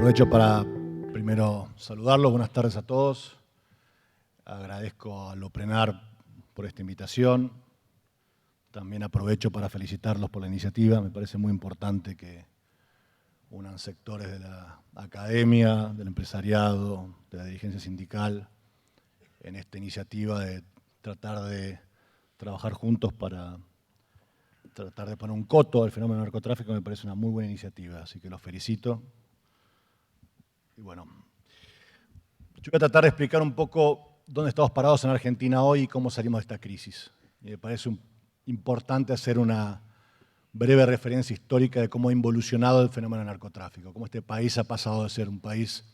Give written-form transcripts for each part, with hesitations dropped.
Aprovecho para primero saludarlos. Buenas tardes a todos. Agradezco a Loprenar por esta invitación. También aprovecho para felicitarlos por la iniciativa. Me parece muy importante que unan sectores de la academia, del empresariado, de la dirigencia sindical, en esta iniciativa de tratar de trabajar juntos para tratar de poner un coto al fenómeno del narcotráfico. Me parece una muy buena iniciativa, así que los felicito. Y bueno, yo voy a tratar de explicar un poco dónde estamos parados en Argentina hoy y cómo salimos de esta crisis. Y me parece importante hacer una breve referencia histórica de cómo ha involucionado el fenómeno del narcotráfico, cómo este país ha pasado de ser un país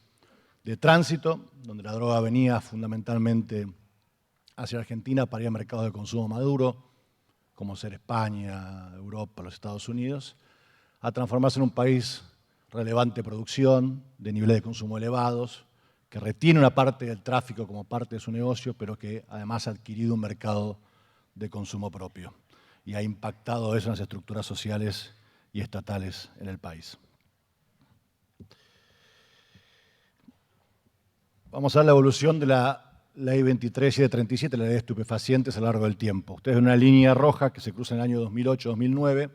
de tránsito, donde la droga venía fundamentalmente hacia Argentina para ir a mercados de consumo maduro, como ser España, Europa, los Estados Unidos, a transformarse en un país relevante producción, de niveles de consumo elevados, que retiene una parte del tráfico como parte de su negocio, pero que además ha adquirido un mercado de consumo propio y ha impactado eso en las estructuras sociales y estatales en el país. Vamos a ver la evolución de la Ley 23.737, la Ley de Estupefacientes, a lo largo del tiempo. Ustedes ven una línea roja que se cruza en el año 2008-2009.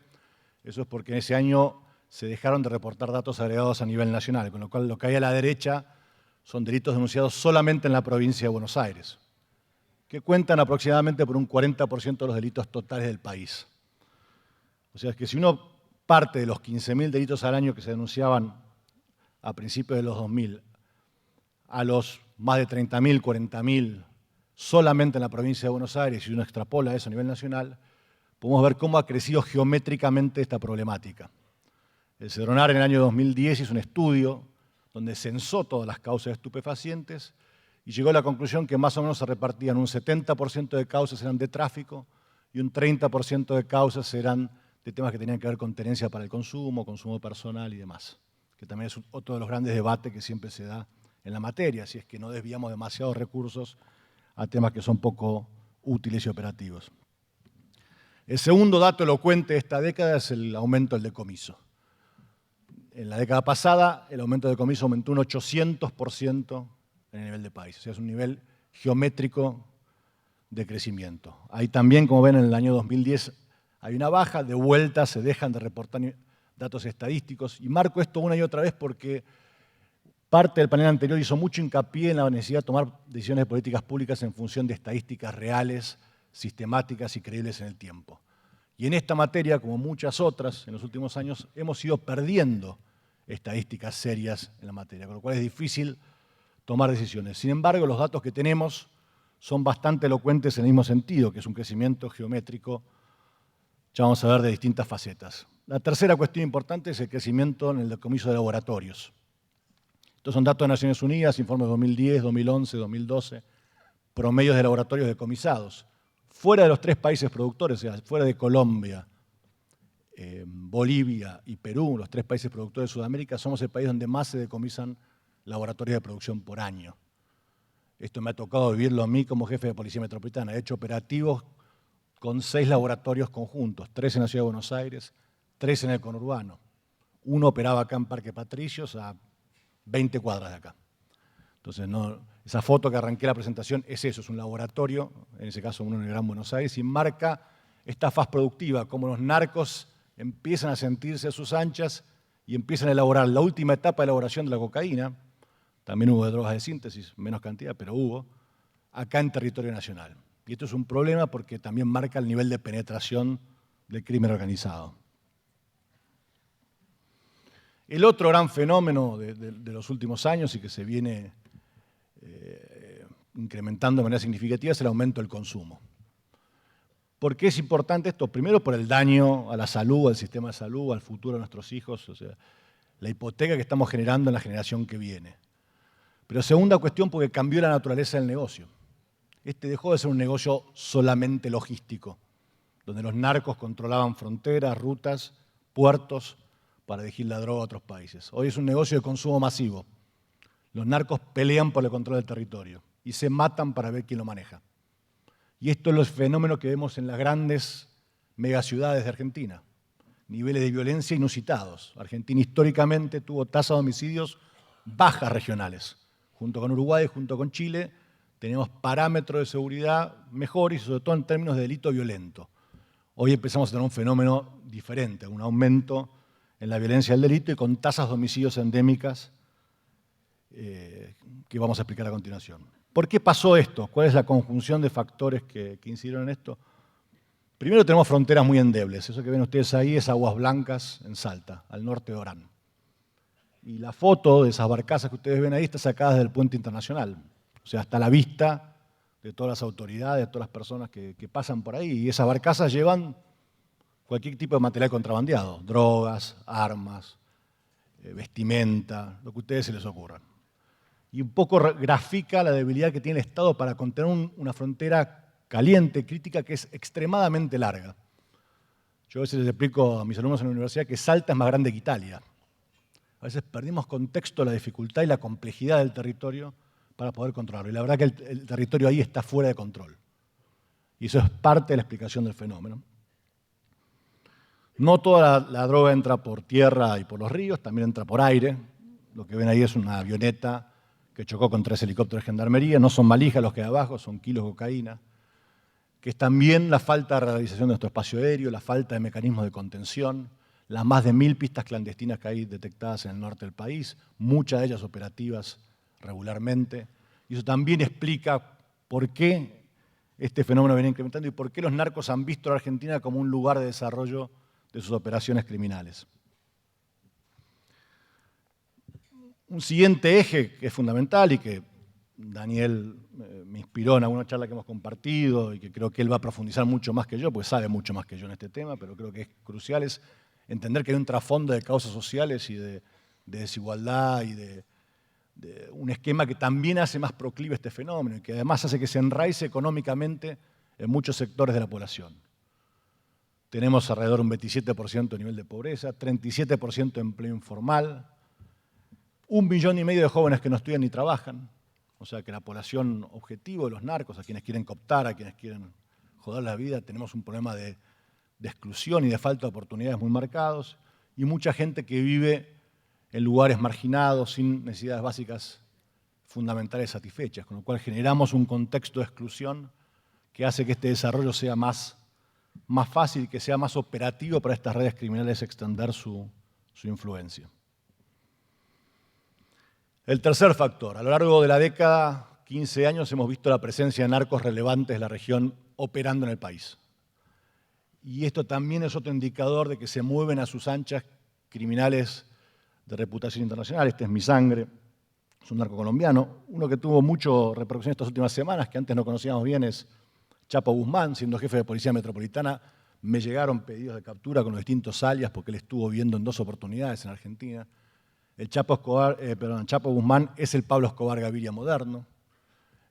Eso es porque en ese año se dejaron de reportar datos agregados a nivel nacional, con lo cual lo que hay a la derecha son delitos denunciados solamente en la provincia de Buenos Aires, que cuentan aproximadamente por un 40% de los delitos totales del país. O sea, es que si uno parte de los 15.000 delitos al año que se denunciaban a principios de los 2000 a los más de 30.000, 40.000 solamente en la provincia de Buenos Aires, y uno extrapola eso a nivel nacional, podemos ver cómo ha crecido geométricamente esta problemática. El Cedronar en el año 2010 hizo un estudio donde censó todas las causas de estupefacientes y llegó a la conclusión que más o menos se repartían un 70% de causas eran de tráfico y un 30% de causas eran de temas que tenían que ver con tenencia para el consumo, consumo personal y demás, que también es otro de los grandes debates que siempre se da en la materia, si es que no desviamos demasiados recursos a temas que son poco útiles y operativos. El segundo dato elocuente de esta década es el aumento del decomiso. En la década pasada, el aumento del decomiso aumentó un 800% en el nivel de país. O sea, es un nivel geométrico de crecimiento. Ahí también, como ven, en el año 2010 hay una baja, de vuelta se dejan de reportar datos estadísticos. Y marco esto una y otra vez porque parte del panel anterior hizo mucho hincapié en la necesidad de tomar decisiones de políticas públicas en función de estadísticas reales, sistemáticas y creíbles en el tiempo. Y en esta materia, como muchas otras en los últimos años, hemos ido perdiendo estadísticas serias en la materia, con lo cual es difícil tomar decisiones. Sin embargo, los datos que tenemos son bastante elocuentes en el mismo sentido, que es un crecimiento geométrico, ya vamos a ver, de distintas facetas. La tercera cuestión importante es el crecimiento en el decomiso de laboratorios. Estos son datos de Naciones Unidas, informes 2010, 2011, 2012, promedios de laboratorios decomisados. Fuera de los 3 países productores, o sea, fuera de Colombia, Bolivia y Perú, los 3 países productores de Sudamérica, somos el país donde más se decomisan laboratorios de producción por año. Esto me ha tocado vivirlo a mí como jefe de Policía Metropolitana. He hecho operativos con 6 laboratorios conjuntos, 3 en la Ciudad de Buenos Aires, 3 en el conurbano. Uno operaba acá en Parque Patricios, a 20 cuadras de acá. Entonces, esa foto que arranqué la presentación es eso, es un laboratorio, en ese caso uno en el Gran Buenos Aires, y marca esta faz productiva, como los narcos empiezan a sentirse a sus anchas y empiezan a elaborar la última etapa de elaboración de la cocaína. También hubo de drogas de síntesis, menos cantidad, pero hubo, acá en territorio nacional. Y esto es un problema porque también marca el nivel de penetración del crimen organizado. El otro gran fenómeno de los últimos años y que se viene incrementando de manera significativa es el aumento del consumo. ¿Por qué es importante esto? Primero por el daño a la salud, al sistema de salud, al futuro de nuestros hijos, o sea, la hipoteca que estamos generando en la generación que viene. Pero segunda cuestión, porque cambió la naturaleza del negocio. Este dejó de ser un negocio solamente logístico, donde los narcos controlaban fronteras, rutas, puertos para dirigir la droga a otros países. Hoy es un negocio de consumo masivo. Los narcos pelean por el control del territorio y se matan para ver quién lo maneja. Y esto es el fenómeno que vemos en las grandes megaciudades de Argentina. Niveles de violencia inusitados. Argentina históricamente tuvo tasa de homicidios bajas regionales. Junto con Uruguay, junto con Chile, tenemos parámetros de seguridad mejores, sobre todo en términos de delito violento. Hoy empezamos a tener un fenómeno diferente, un aumento en la violencia del delito y con tasas de homicidios endémicas que vamos a explicar a continuación. ¿Por qué pasó esto? ¿Cuál es la conjunción de factores que incidieron en esto? Primero tenemos fronteras muy endebles. Eso que ven ustedes ahí es Aguas Blancas en Salta, al norte de Orán. Y la foto de esas barcazas que ustedes ven ahí está sacada desde el puente internacional. O sea, hasta la vista de todas las autoridades, de todas las personas que pasan por ahí. Y esas barcazas llevan cualquier tipo de material contrabandeado, drogas, armas, vestimenta, lo que a ustedes se les ocurra. Y un poco grafica la debilidad que tiene el Estado para contener una frontera caliente, crítica, que es extremadamente larga. Yo a veces les explico a mis alumnos en la universidad que Salta es más grande que Italia. A veces perdimos contexto de la dificultad y la complejidad del territorio para poder controlarlo. Y la verdad que el territorio ahí está fuera de control. Y eso es parte de la explicación del fenómeno. No toda la droga entra por tierra y por los ríos, también entra por aire. Lo que ven ahí es una avioneta que chocó con 3 helicópteros de gendarmería. No son valijas los que hay abajo, son kilos de cocaína. Que es también la falta de realización de nuestro espacio aéreo, la falta de mecanismos de contención, las más de 1000 pistas clandestinas que hay detectadas en el norte del país, muchas de ellas operativas regularmente. Y eso también explica por qué este fenómeno viene incrementando y por qué los narcos han visto a la Argentina como un lugar de desarrollo de sus operaciones criminales. Un siguiente eje que es fundamental y que Daniel me inspiró en alguna charla que hemos compartido y que creo que él va a profundizar mucho más que yo, porque sabe mucho más que yo en este tema, pero creo que es crucial, es entender que hay un trasfondo de causas sociales y de desigualdad y de un esquema que también hace más proclive este fenómeno y que además hace que se enraice económicamente en muchos sectores de la población. Tenemos alrededor de un 27% de nivel de pobreza, 37% de empleo informal, 1,5 millones de jóvenes que no estudian ni trabajan, o sea que la población objetivo de los narcos, a quienes quieren cooptar, a quienes quieren joder la vida, tenemos un problema de exclusión y de falta de oportunidades muy marcados, y mucha gente que vive en lugares marginados, sin necesidades básicas fundamentales satisfechas, con lo cual generamos un contexto de exclusión que hace que este desarrollo sea más fácil, que sea más operativo para estas redes criminales extender su influencia. El tercer factor, a lo largo de la década, 15 años, hemos visto la presencia de narcos relevantes de la región operando en el país. Y esto también es otro indicador de que se mueven a sus anchas criminales de reputación internacional. Este es Mi Sangre, es un narco colombiano. Uno que tuvo mucha repercusión estas últimas semanas, que antes no conocíamos bien, es Chapo Guzmán. Siendo jefe de Policía Metropolitana, me llegaron pedidos de captura con los distintos alias porque él estuvo viviendo en 2 oportunidades en Argentina. El Chapo Guzmán es el Pablo Escobar Gaviria moderno.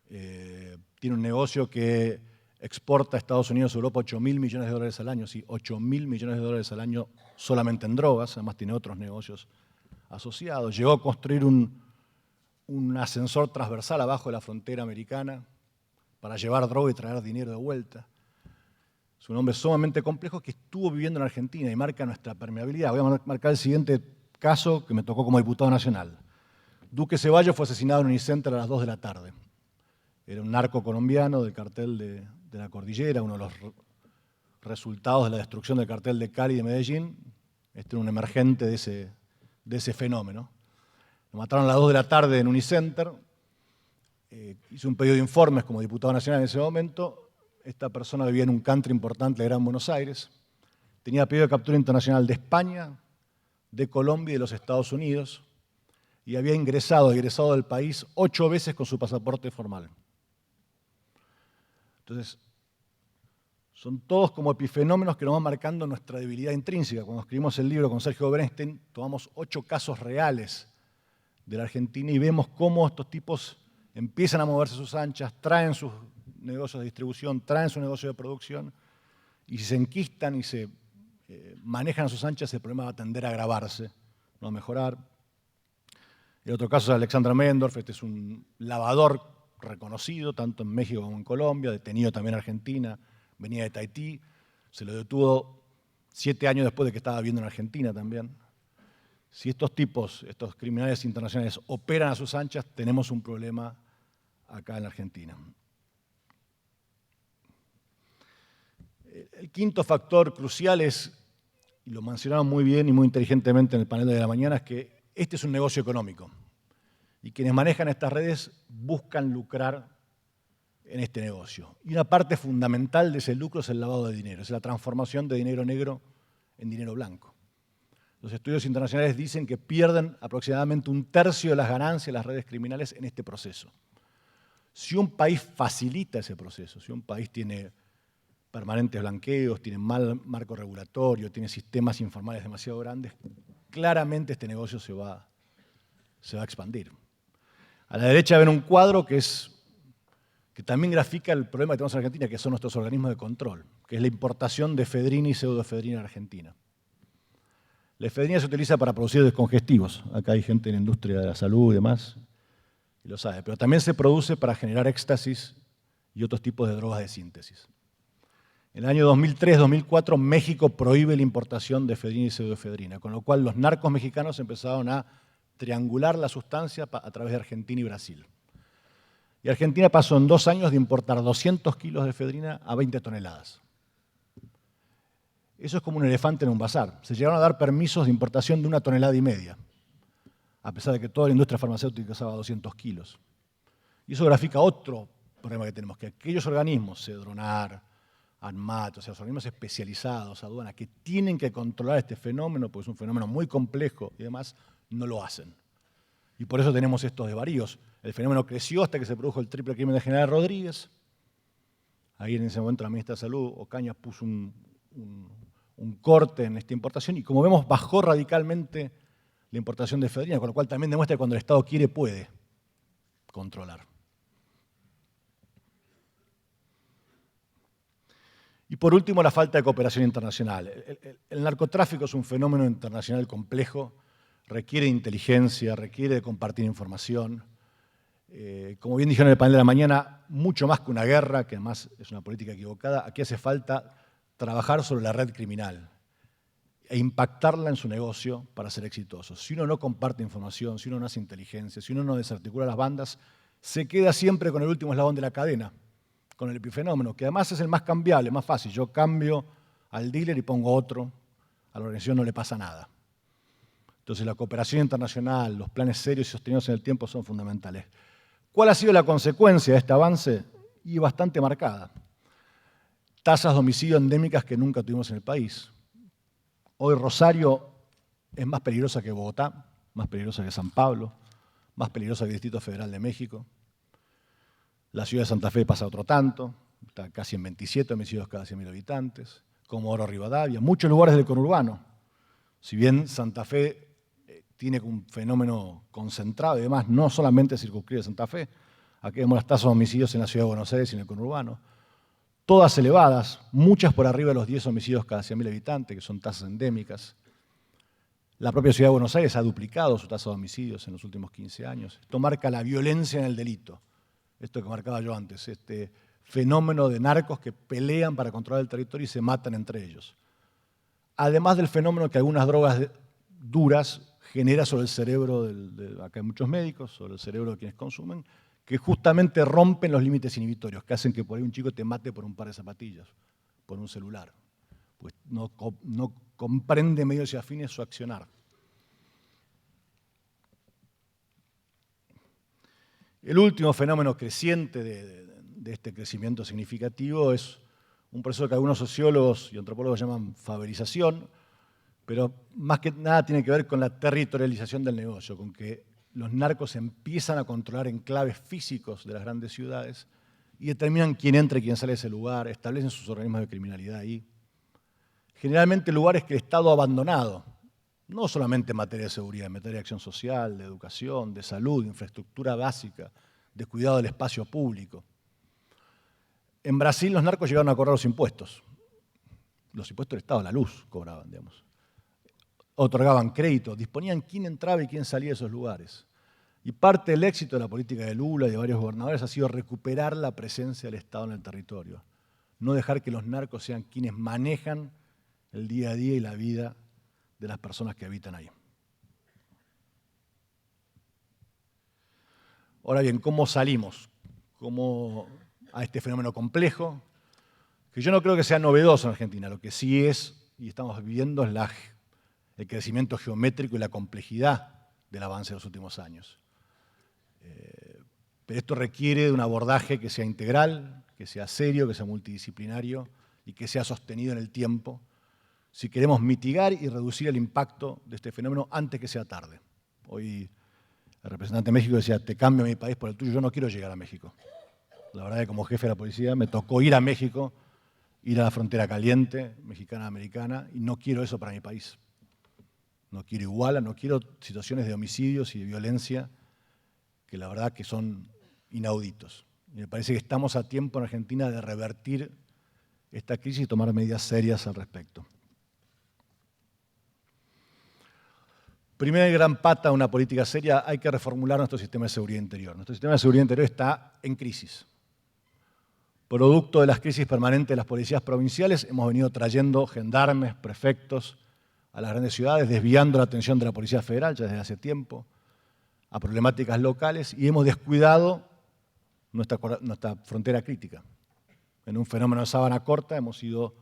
Tiene un negocio que exporta a Estados Unidos y Europa $8.000 millones al año. Sí, $8.000 millones al año solamente en drogas. Además tiene otros negocios asociados. Llegó a construir un ascensor transversal abajo de la frontera americana para llevar droga y traer dinero de vuelta. Es un hombre sumamente complejo que estuvo viviendo en Argentina y marca nuestra permeabilidad. Voy a marcar el siguiente caso que me tocó como diputado nacional. Duque Ceballos fue asesinado en Unicenter a las 2 de la tarde. Era un narco colombiano del cartel de la Cordillera, uno de los resultados de la destrucción del cartel de Cali y de Medellín. Este era un emergente de ese fenómeno. Lo mataron a las 2 de la tarde en Unicenter. Hizo un pedido de informes como diputado nacional en ese momento. Esta persona vivía en un country importante de Gran Buenos Aires. Tenía pedido de captura internacional de España, de Colombia y de los Estados Unidos, y había egresado del país 8 veces con su pasaporte formal. Entonces, son todos como epifenómenos que nos van marcando nuestra debilidad intrínseca. Cuando escribimos el libro con Sergio Bernstein, tomamos 8 casos reales de la Argentina y vemos cómo estos tipos empiezan a moverse a sus anchas, traen sus negocios de distribución, traen su negocio de producción, y si se enquistan y se manejan a sus anchas, el problema va a tender a agravarse, no a mejorar. El otro caso es Alexandra Mendorf. Este es un lavador reconocido, tanto en México como en Colombia, detenido también en Argentina, venía de Tahití, se lo detuvo 7 años después de que estaba viviendo en Argentina también. Si estos tipos, estos criminales internacionales, operan a sus anchas, tenemos un problema acá en la Argentina. El quinto factor crucial es, y lo mencionaron muy bien y muy inteligentemente en el panel de la mañana, es que este es un negocio económico. Y quienes manejan estas redes buscan lucrar en este negocio. Y una parte fundamental de ese lucro es el lavado de dinero, es la transformación de dinero negro en dinero blanco. Los estudios internacionales dicen que pierden aproximadamente 1/3 de las ganancias de las redes criminales en este proceso. Si un país facilita ese proceso, si un país tiene permanentes blanqueos, tiene mal marco regulatorio, tiene sistemas informales demasiado grandes, claramente este negocio se va a expandir. A la derecha ven un cuadro que también grafica el problema que tenemos en Argentina, que son nuestros organismos de control, que es la importación de efedrina y pseudoefedrina en Argentina. La efedrina se utiliza para producir descongestivos. Acá hay gente en la industria de la salud y demás, y lo sabe. Pero también se produce para generar éxtasis y otros tipos de drogas de síntesis. En el año 2003-2004, México prohíbe la importación de efedrina y pseudoefedrina, con lo cual los narcos mexicanos empezaron a triangular la sustancia a través de Argentina y Brasil. Y Argentina pasó en 2 años de importar 200 kilos de efedrina a 20 toneladas. Eso es como un elefante en un bazar. Se llegaron a dar permisos de importación de 1,5 toneladas, a pesar de que toda la industria farmacéutica usaba 200 kilos. Y eso grafica otro problema que tenemos, que aquellos organismos, Cedronar, ANMAT, o sea, los organismos especializados, aduana, que tienen que controlar este fenómeno, porque es un fenómeno muy complejo y demás, no lo hacen. Y por eso tenemos estos desvaríos. El fenómeno creció hasta que se produjo el triple crimen de General Rodríguez. Ahí en ese momento la ministra de Salud, Ocaña, puso un corte en esta importación y como vemos bajó radicalmente la importación de efedrina, con lo cual también demuestra que cuando el Estado quiere puede controlar. Y por último, la falta de cooperación internacional. El narcotráfico es un fenómeno internacional complejo, requiere inteligencia, requiere de compartir información. Como bien dijeron en el panel de la mañana, mucho más que una guerra, que además es una política equivocada, aquí hace falta trabajar sobre la red criminal e impactarla en su negocio para ser exitoso. Si uno no comparte información, si uno no hace inteligencia, si uno no desarticula las bandas, se queda siempre con el último eslabón de la cadena, con el epifenómeno, que además es el más cambiable, más fácil. Yo cambio al dealer y pongo otro, a la organización no le pasa nada. Entonces la cooperación internacional, los planes serios y sostenidos en el tiempo son fundamentales. ¿Cuál ha sido la consecuencia de este avance? Y bastante marcada. Tasas de homicidio endémicas que nunca tuvimos en el país. Hoy Rosario es más peligrosa que Bogotá, más peligrosa que San Pablo, más peligrosa que el Distrito Federal de México. La ciudad de Santa Fe pasa otro tanto, está casi en 27 homicidios cada 100.000 habitantes. Comodoro Rivadavia, muchos lugares del conurbano. Si bien Santa Fe tiene un fenómeno concentrado y demás, no solamente circunscribe Santa Fe. Aquí vemos las tasas de homicidios en la ciudad de Buenos Aires y en el conurbano. Todas elevadas, muchas por arriba de los 10 homicidios cada 100.000 habitantes, que son tasas endémicas. La propia ciudad de Buenos Aires ha duplicado su tasa de homicidios en los últimos 15 años. Esto marca la violencia en el delito. Esto que marcaba yo antes, este fenómeno de narcos que pelean para controlar el territorio y se matan entre ellos. Además del fenómeno que algunas drogas duras genera sobre el cerebro, acá hay muchos médicos, sobre el cerebro de quienes consumen, que justamente rompen los límites inhibitorios, que hacen que por ahí un chico te mate por un par de zapatillas, por un celular. Pues no comprende medios y afines su accionar. El último fenómeno creciente de este crecimiento significativo es un proceso que algunos sociólogos y antropólogos llaman faberización, pero más que nada tiene que ver con la territorialización del negocio, con que los narcos empiezan a controlar enclaves físicos de las grandes ciudades y determinan quién entra y quién sale de ese lugar, establecen sus organismos de criminalidad ahí. Generalmente lugares que el Estado ha abandonado, no solamente en materia de seguridad, en materia de acción social, de educación, de salud, de infraestructura básica, de cuidado del espacio público. En Brasil los narcos llegaron a cobrar los impuestos. Los impuestos del Estado, la luz cobraban, digamos. Otorgaban crédito, disponían quién entraba y quién salía de esos lugares. Y parte del éxito de la política de Lula y de varios gobernadores ha sido recuperar la presencia del Estado en el territorio. No dejar que los narcos sean quienes manejan el día a día y la vida de las personas que habitan ahí. Ahora bien, ¿cómo salimos? ¿Cómo a este fenómeno complejo? Que yo no creo que sea novedoso en Argentina. Lo que sí es, y estamos viviendo, es el crecimiento geométrico y la complejidad del avance de los últimos años. Pero esto requiere de un abordaje que sea integral, que sea serio, que sea multidisciplinario y que sea sostenido en el tiempo si queremos mitigar y reducir el impacto de este fenómeno antes que sea tarde. Hoy el representante de México decía, te cambio mi país por el tuyo, yo no quiero llegar a México. La verdad es que como jefe de la policía me tocó ir a México, ir a la frontera caliente, mexicana-americana, y no quiero eso para mi país. No quiero Iguala, no quiero situaciones de homicidios y de violencia que la verdad que son inauditos. Y me parece que estamos a tiempo en Argentina de revertir esta crisis y tomar medidas serias al respecto. Primera gran pata de una política seria, hay que reformular nuestro sistema de seguridad interior. Nuestro sistema de seguridad interior está en crisis. Producto de las crisis permanentes de las policías provinciales, hemos venido trayendo gendarmes, prefectos a las grandes ciudades, desviando la atención de la Policía Federal ya desde hace tiempo a problemáticas locales y hemos descuidado nuestra frontera crítica. En un fenómeno de sábana corta hemos ido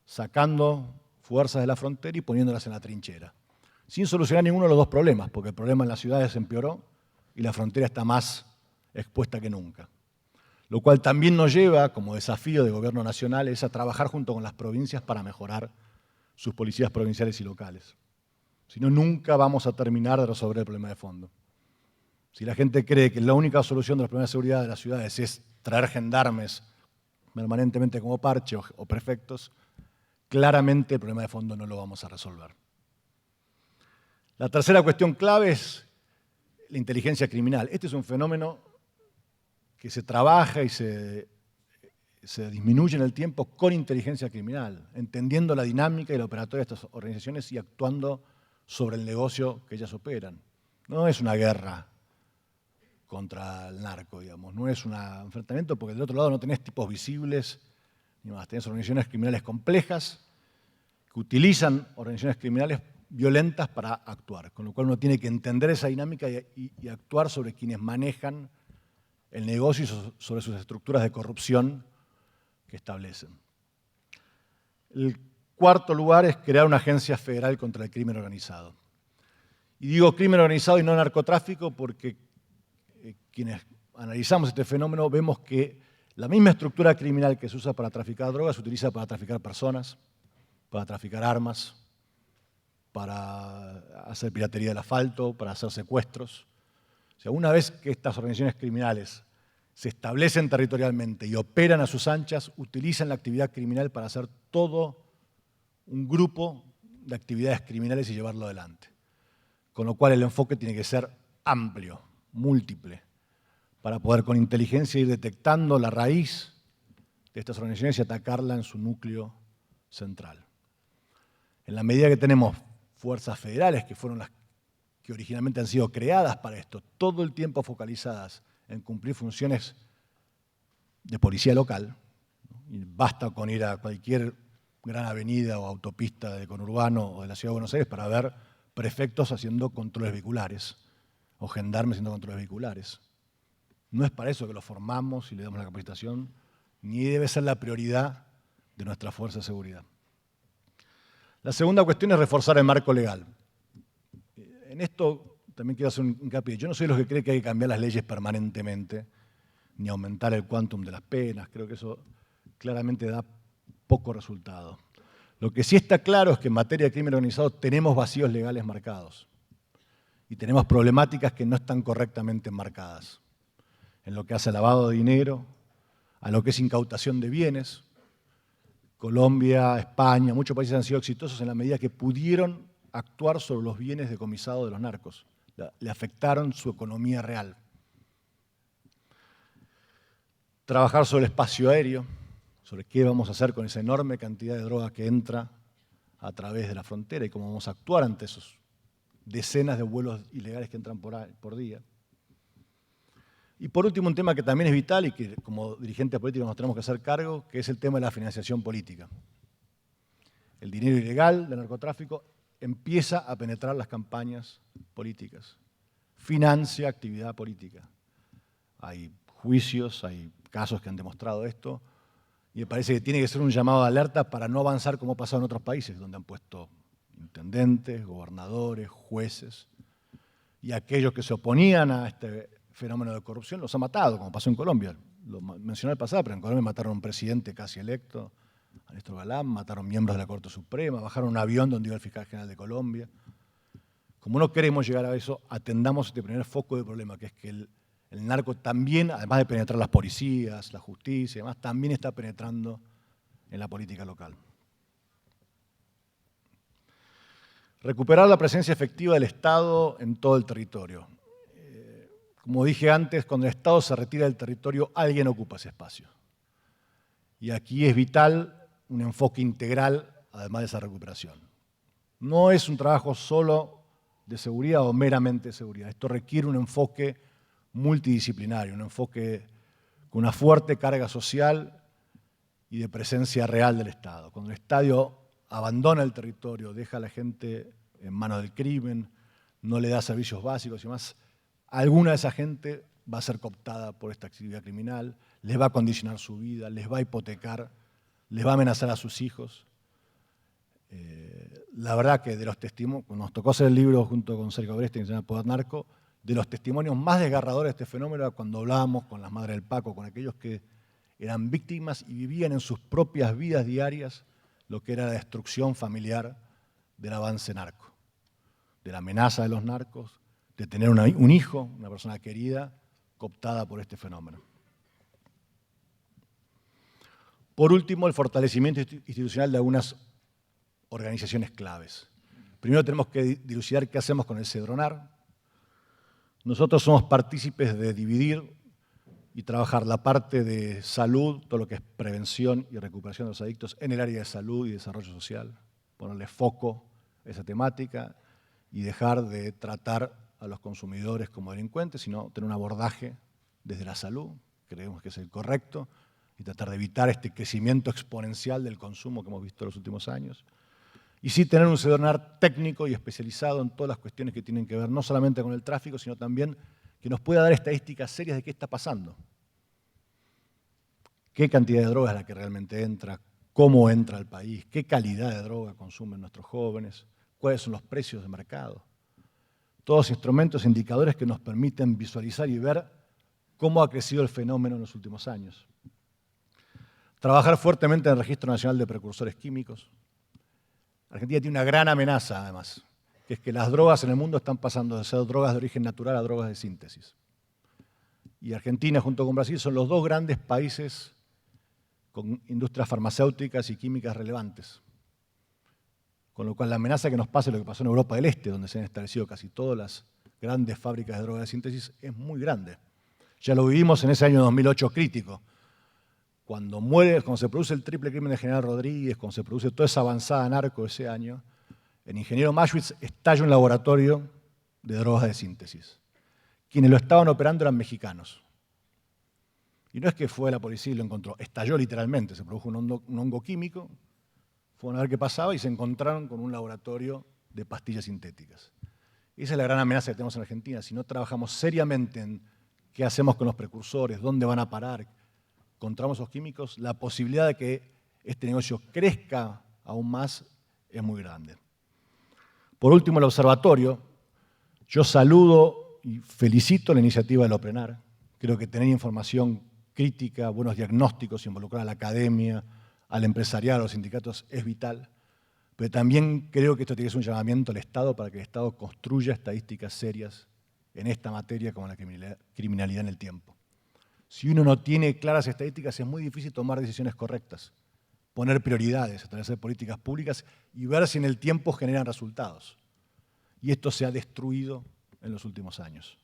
sacando fuerzas de la frontera y poniéndolas en la trinchera, sin solucionar ninguno de los dos problemas, porque el problema en las ciudades empeoró y la frontera está más expuesta que nunca. Lo cual también nos lleva, como desafío de gobierno nacional, es a trabajar junto con las provincias para mejorar sus policías provinciales y locales. Si no, nunca vamos a terminar de resolver el problema de fondo. Si la gente cree que la única solución de los problemas de seguridad de las ciudades es traer gendarmes permanentemente como parche o prefectos, claramente el problema de fondo no lo vamos a resolver. La tercera cuestión clave es la inteligencia criminal. Este es un fenómeno que se trabaja y se disminuye en el tiempo con inteligencia criminal, entendiendo la dinámica y la operatoria de estas organizaciones y actuando sobre el negocio que ellas operan. No es una guerra contra el narco, digamos, no es un enfrentamiento porque del otro lado no tenés tipos visibles, ni más, tenés organizaciones criminales complejas que utilizan organizaciones criminales violentas para actuar, con lo cual uno tiene que entender esa dinámica y actuar sobre quienes manejan el negocio y sobre sus estructuras de corrupción que establecen. El cuarto lugar es crear una agencia federal contra el crimen organizado. Y digo crimen organizado y no narcotráfico porque quienes analizamos este fenómeno vemos que la misma estructura criminal que se usa para traficar drogas se utiliza para traficar personas, para traficar armas, para hacer piratería del asfalto, para hacer secuestros. O sea, una vez que estas organizaciones criminales se establecen territorialmente y operan a sus anchas, utilizan la actividad criminal para hacer todo un grupo de actividades criminales y llevarlo adelante. Con lo cual el enfoque tiene que ser amplio, múltiple, para poder con inteligencia ir detectando la raíz de estas organizaciones y atacarla en su núcleo central. En la medida que tenemos fuerzas federales, que fueron las que originalmente han sido creadas para esto, todo el tiempo focalizadas en cumplir funciones de policía local, y basta con ir a cualquier gran avenida o autopista de conurbano o de la Ciudad de Buenos Aires para ver prefectos haciendo controles vehiculares o gendarmes haciendo controles vehiculares. No es para eso que los formamos y le damos la capacitación, ni debe ser la prioridad de nuestra fuerza de seguridad. La segunda cuestión es reforzar el marco legal. En esto también quiero hacer un hincapié. Yo no soy de los que cree que hay que cambiar las leyes permanentemente, ni aumentar el quantum de las penas. Creo que eso claramente da poco resultado. Lo que sí está claro es que en materia de crimen organizado tenemos vacíos legales marcados y tenemos problemáticas que no están correctamente enmarcadas. En lo que hace al lavado de dinero, a lo que es incautación de bienes. Colombia, España, muchos países han sido exitosos en la medida que pudieron actuar sobre los bienes decomisados de los narcos. Le afectaron su economía real. Trabajar sobre el espacio aéreo, sobre qué vamos a hacer con esa enorme cantidad de droga que entra a través de la frontera y cómo vamos a actuar ante esos decenas de vuelos ilegales que entran por día. Y por último, un tema que también es vital y que como dirigentes políticos nos tenemos que hacer cargo, que es el tema de la financiación política. El dinero ilegal del narcotráfico empieza a penetrar las campañas políticas, financia actividad política. hay juicios, hay casos que han demostrado esto, y me parece que tiene que ser un llamado de alerta para no avanzar como ha pasado en otros países, donde han puesto intendentes, gobernadores, jueces, y aquellos que se oponían a este fenómeno de corrupción los ha matado, como pasó en Colombia. Lo mencioné al pasado, pero en Colombia mataron a un presidente casi electo, a Néstor Galán, mataron miembros de la Corte Suprema, bajaron un avión donde iba el fiscal general de Colombia. Como no queremos llegar a eso, atendamos este primer foco de problema, que es que el narco también, además de penetrar las policías, la justicia y demás, también está penetrando en la política local. Recuperar la presencia efectiva del Estado en todo el territorio. Como dije antes, cuando el Estado se retira del territorio, alguien ocupa ese espacio. Y aquí es vital un enfoque integral, además de esa recuperación. No es un trabajo solo de seguridad o meramente de seguridad. Esto requiere un enfoque multidisciplinario, un enfoque con una fuerte carga social y de presencia real del Estado. Cuando el Estado abandona el territorio, deja a la gente en manos del crimen, no le da servicios básicos y más, alguna de esa gente va a ser cooptada por esta actividad criminal, les va a condicionar su vida, les va a hipotecar, les va a amenazar a sus hijos. La verdad que de los testimonios, nos tocó hacer el libro junto con Sergio Agreste, que se llama Poder Narco, de los testimonios más desgarradores de este fenómeno era cuando hablábamos con las madres del Paco, con aquellos que eran víctimas y vivían en sus propias vidas diarias lo que era la destrucción familiar del avance narco, de la amenaza de los narcos, de tener un hijo, una persona querida, cooptada por este fenómeno. Por último, el fortalecimiento institucional de algunas organizaciones claves. Primero tenemos que dilucidar qué hacemos con el Cedronar. Nosotros somos partícipes de dividir y trabajar la parte de salud, todo lo que es prevención y recuperación de los adictos en el área de salud y desarrollo social, ponerle foco a esa temática y dejar de tratar a los consumidores como delincuentes, sino tener un abordaje desde la salud, creemos que es el correcto, y tratar de evitar este crecimiento exponencial del consumo que hemos visto en los últimos años. Y sí tener un Cedronar técnico y especializado en todas las cuestiones que tienen que ver no solamente con el tráfico, sino también que nos pueda dar estadísticas serias de qué está pasando. Qué cantidad de droga es la que realmente entra, cómo entra al país, qué calidad de droga consumen nuestros jóvenes, cuáles son los precios de mercado. Todos instrumentos e indicadores que nos permiten visualizar y ver cómo ha crecido el fenómeno en los últimos años. Trabajar fuertemente en el Registro Nacional de Precursores Químicos. Argentina tiene una gran amenaza, además, que es que las drogas en el mundo están pasando de ser drogas de origen natural a drogas de síntesis. Y Argentina, junto con Brasil, son los dos grandes países con industrias farmacéuticas y químicas relevantes. Con lo cual la amenaza que nos pase lo que pasó en Europa del Este, donde se han establecido casi todas las grandes fábricas de drogas de síntesis, es muy grande. Ya lo vivimos en ese año 2008 crítico. Cuando se produce el triple crimen de General Rodríguez, cuando se produce toda esa avanzada narco ese año, el ingeniero Maschwitz estalla un laboratorio de drogas de síntesis. Quienes lo estaban operando eran mexicanos. Y no es que fue la policía y lo encontró, estalló literalmente, se produjo un hongo químico, fueron a ver qué pasaba y se encontraron con un laboratorio de pastillas sintéticas. Esa es la gran amenaza que tenemos en Argentina. Si no trabajamos seriamente en qué hacemos con los precursores, dónde van a parar, encontramos esos químicos, la posibilidad de que este negocio crezca aún más es muy grande. Por último, el observatorio. Yo saludo y felicito la iniciativa del OPRENAR. Creo que tener información crítica, buenos diagnósticos, involucrar a la academia, al empresariado, a los sindicatos es vital. Pero también creo que esto tiene que ser un llamamiento al Estado para que el Estado construya estadísticas serias en esta materia como la criminalidad en el tiempo. Si uno no tiene claras estadísticas, es muy difícil tomar decisiones correctas, poner prioridades, establecer políticas públicas y ver si en el tiempo generan resultados. Y esto se ha destruido en los últimos años.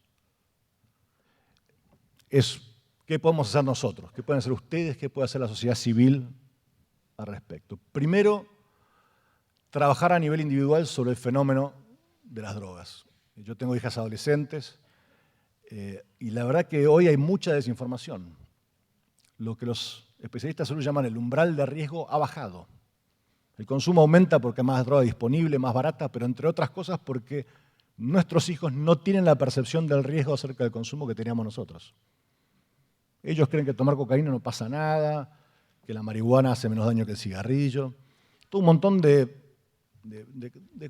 ¿Qué podemos hacer nosotros? ¿Qué pueden hacer ustedes? ¿Qué puede hacer la sociedad civil al respecto? Primero, trabajar a nivel individual sobre el fenómeno de las drogas. Yo tengo hijas adolescentes, y la verdad que hoy hay mucha desinformación. Lo que los especialistas de salud llaman el umbral de riesgo ha bajado. El consumo aumenta porque hay más droga disponible, más barata, pero entre otras cosas porque nuestros hijos no tienen la percepción del riesgo acerca del consumo que teníamos nosotros. Ellos creen que tomar cocaína no pasa nada, que la marihuana hace menos daño que el cigarrillo. Todo un montón de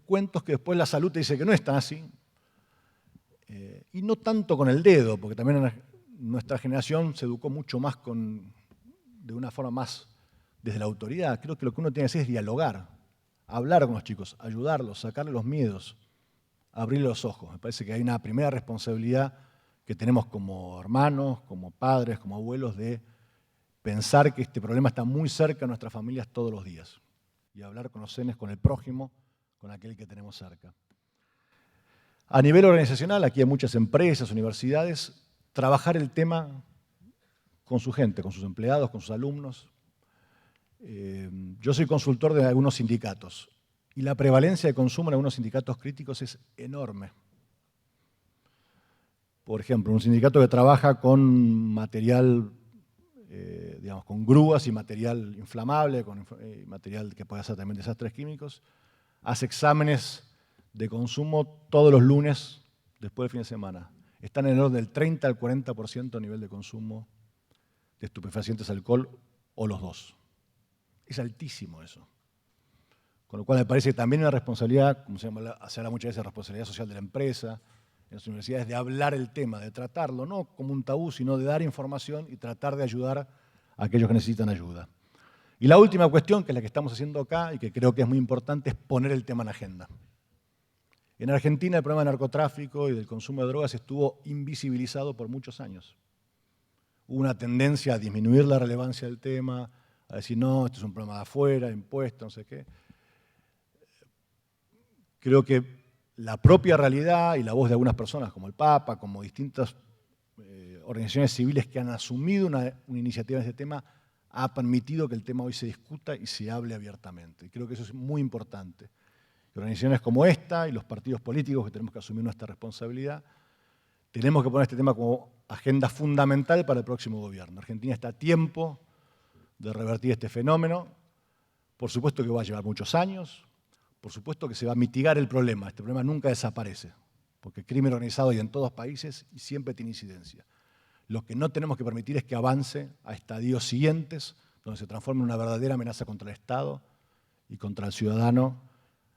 cuentos que después la salud te dice que no es tan así. Y no tanto con el dedo, porque también nuestra generación se educó mucho más de una forma más desde la autoridad. Creo que lo que uno tiene que hacer es dialogar, hablar con los chicos, ayudarlos, sacarles los miedos, abrirles los ojos. Me parece que hay una primera responsabilidad que tenemos como hermanos, como padres, como abuelos, de pensar que este problema está muy cerca de nuestras familias todos los días y hablar con los senes, con el prójimo, con aquel que tenemos cerca. A nivel organizacional, aquí hay muchas empresas, universidades, trabajar el tema con su gente, con sus empleados, con sus alumnos. Yo soy consultor de algunos sindicatos y la prevalencia de consumo en algunos sindicatos críticos es enorme. Por ejemplo, un sindicato que trabaja con material, digamos, con grúas y material inflamable, con material que puede hacer también desastres químicos, hace exámenes de consumo todos los lunes después del fin de semana. Están en el orden del 30 al 40% a nivel de consumo de estupefacientes, alcohol o los dos. Es altísimo eso. Con lo cual me parece que también una responsabilidad, como se habla muchas veces, responsabilidad social de la empresa, en las universidades, de hablar el tema, de tratarlo, no como un tabú, sino de dar información y tratar de ayudar a aquellos que necesitan ayuda. Y la última cuestión, que es la que estamos haciendo acá y que creo que es muy importante, es poner el tema en agenda. En Argentina el problema del narcotráfico y del consumo de drogas estuvo invisibilizado por muchos años. Hubo una tendencia a disminuir la relevancia del tema, a decir, no, esto es un problema de afuera, impuestos, no sé qué. Creo que la propia realidad y la voz de algunas personas, como el Papa, como distintas organizaciones civiles que han asumido una iniciativa en este tema, ha permitido que el tema hoy se discuta y se hable abiertamente. Y creo que eso es muy importante. Organizaciones como esta y los partidos políticos que tenemos que asumir nuestra responsabilidad, tenemos que poner este tema como agenda fundamental para el próximo gobierno. Argentina está a tiempo de revertir este fenómeno. Por supuesto que va a llevar muchos años, por supuesto que se va a mitigar el problema. Este problema nunca desaparece, porque el crimen organizado hay en todos países y siempre tiene incidencia. Lo que no tenemos que permitir es que avance a estadios siguientes, donde se transforme en una verdadera amenaza contra el Estado y contra el ciudadano,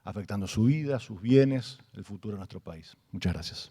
afectando su vida, sus bienes, el futuro de nuestro país. Muchas gracias.